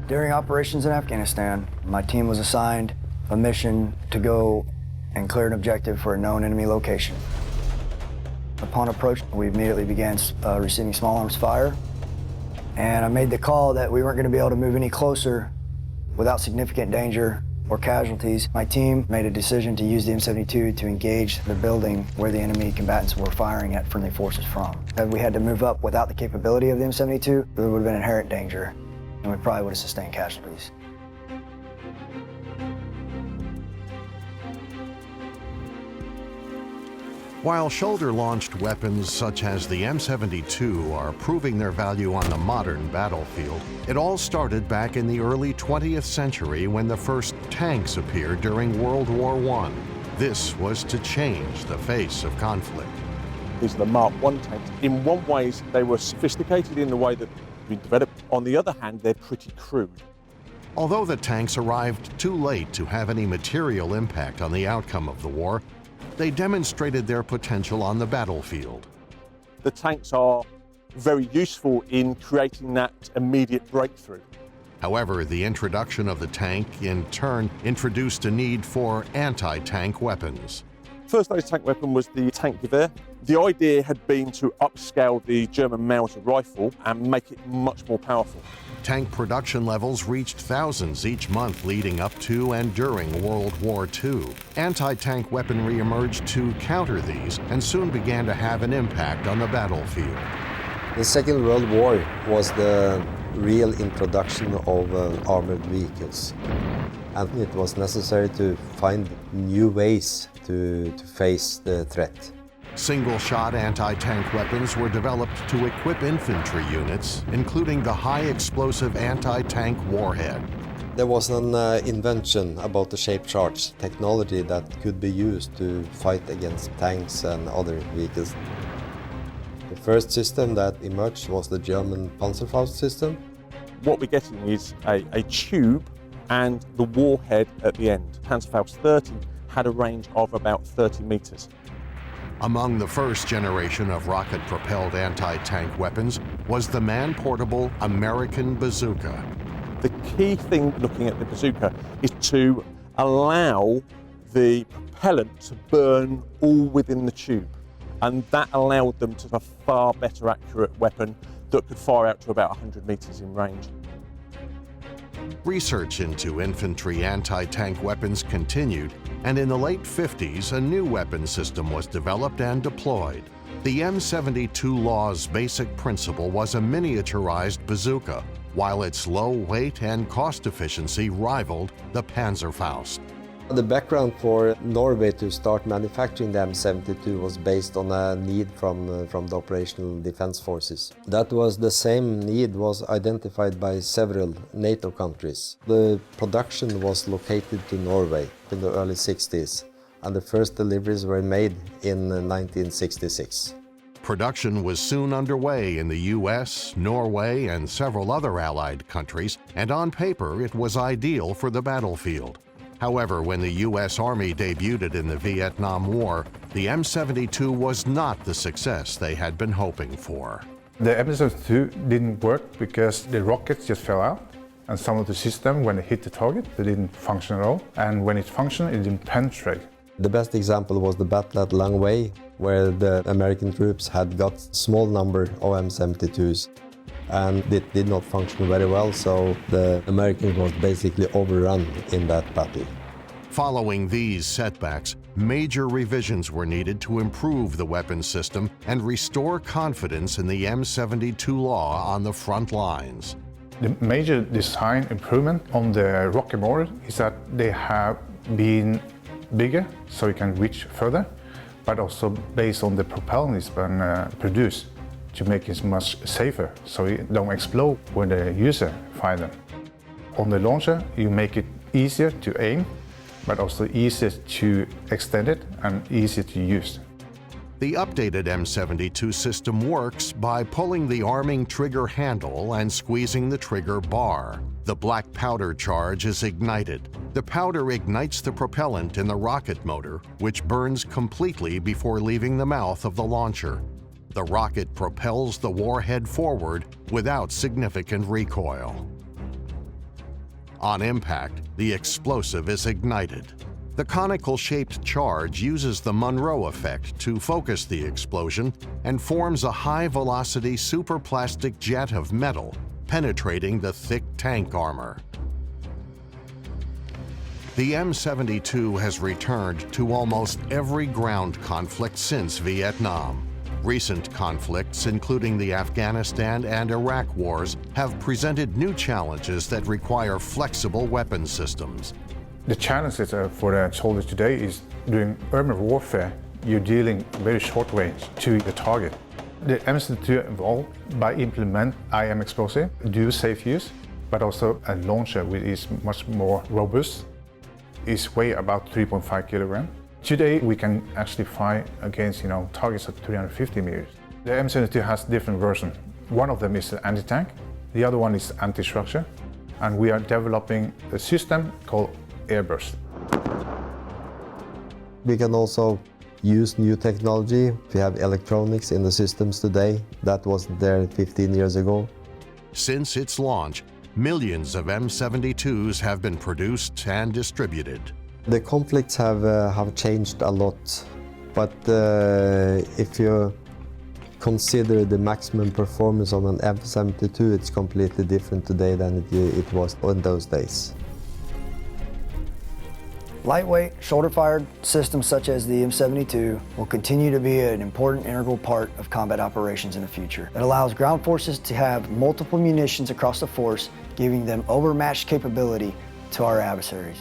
During operations in Afghanistan, my team was assigned a mission to go and clear an objective for a known enemy location. Upon approach, we immediately began receiving small arms fire, and I made the call that we weren't going to be able to move any closer without significant danger or casualties. My team made a decision to use the M72 to engage the building where the enemy combatants were firing at friendly forces from. If we had to move up without the capability of the M72, there would have been inherent danger, and we probably would have sustained casualties. While shoulder-launched weapons such as the M72 are proving their value on the modern battlefield, it all started back in the early 20th century when the first tanks appeared during World War I. This was to change the face of conflict. These are the Mark I tanks. In one way, they were sophisticated in the way that they've been developed. On the other hand, they're pretty crude. Although the tanks arrived too late to have any material impact on the outcome of the war, they demonstrated their potential on the battlefield. The tanks are very useful in creating that immediate breakthrough. However, the introduction of the tank in turn introduced a need for anti-tank weapons. First anti-tank weapon was the tank Gewehr. The idea had been to upscale the German Mauser rifle and make it much more powerful. Tank production levels reached thousands each month leading up to and during World War II. Anti-tank weaponry emerged to counter these and soon began to have an impact on the battlefield. The Second World War was the real introduction of armored vehicles, and it was necessary to find new ways to face the threat. Single-shot anti-tank weapons were developed to equip infantry units, including the high-explosive anti-tank warhead. There was an invention about the shape charge technology that could be used to fight against tanks and other vehicles. The first system that emerged was the German Panzerfaust system. What we're getting is a tube and the warhead at the end. Panzerfaust 30 had a range of about 30 meters. Among the first generation of rocket-propelled anti-tank weapons was the man-portable American Bazooka. The key thing looking at the Bazooka is to allow the propellant to burn all within the tube. And that allowed them to have a far better accurate weapon that could fire out to about 100 meters in range. Research into infantry anti-tank weapons continued, and in the late 50s, a new weapon system was developed and deployed. The M72 LAW's basic principle was a miniaturized bazooka, while its low weight and cost efficiency rivaled the Panzerfaust. The background for Norway to start manufacturing the M72 was based on a need from the operational defense forces. That was the same need was identified by several NATO countries. The production was located to Norway in the early 60s, and the first deliveries were made in 1966. Production was soon underway in the US, Norway, and several other allied countries, and on paper it was ideal for the battlefield. However, when the U.S. Army debuted in the Vietnam War, the M72 was not the success they had been hoping for. The M72 didn't work because the rockets just fell out, and some of the system, when it hit the target, they didn't function at all, and when it functioned, it didn't penetrate. The best example was the battle at Lang Way, where the American troops had got a small number of M72s. And it did not function very well, so the Americans was basically overrun in that battle. Following these setbacks, major revisions were needed to improve the weapons system and restore confidence in the M72 LAW on the front lines. The major design improvement on the rocket motor is that they have been bigger, so you can reach further, but also based on the propellant it's been produced, to make it much safer, so it don't explode when the user fires them. On the launcher, you make it easier to aim, but also easier to extend it and easier to use. The updated M72 system works by pulling the arming trigger handle and squeezing the trigger bar. The black powder charge is ignited. The powder ignites the propellant in the rocket motor, which burns completely before leaving the mouth of the launcher. The rocket propels the warhead forward without significant recoil. On impact, the explosive is ignited. The conical-shaped charge uses the Monroe effect to focus the explosion and forms a high-velocity superplastic jet of metal penetrating the thick tank armor. The M72 has returned to almost every ground conflict since Vietnam. Recent conflicts, including the Afghanistan and Iraq wars, have presented new challenges that require flexible weapon systems. The challenges for the soldiers today is during urban warfare, you're dealing very short range to the target. The M72 evolved by implement IM explosive, do safe use, but also a launcher which is much more robust. It's weigh about 3.5 kilograms. Today we can actually fire against targets at 350 meters. The M72 has different versions. One of them is anti-tank, the other one is anti-structure, and we are developing a system called airburst. We can also use new technology. We have electronics in the systems today. That wasn't there 15 years ago. Since its launch, millions of M72s have been produced and distributed. The conflicts have changed a lot, but if you consider the maximum performance on an M72, it's completely different today than it was in those days. Lightweight, shoulder-fired systems such as the M72 will continue to be an important integral part of combat operations in the future. It allows ground forces to have multiple munitions across the force, giving them overmatched capability to our adversaries.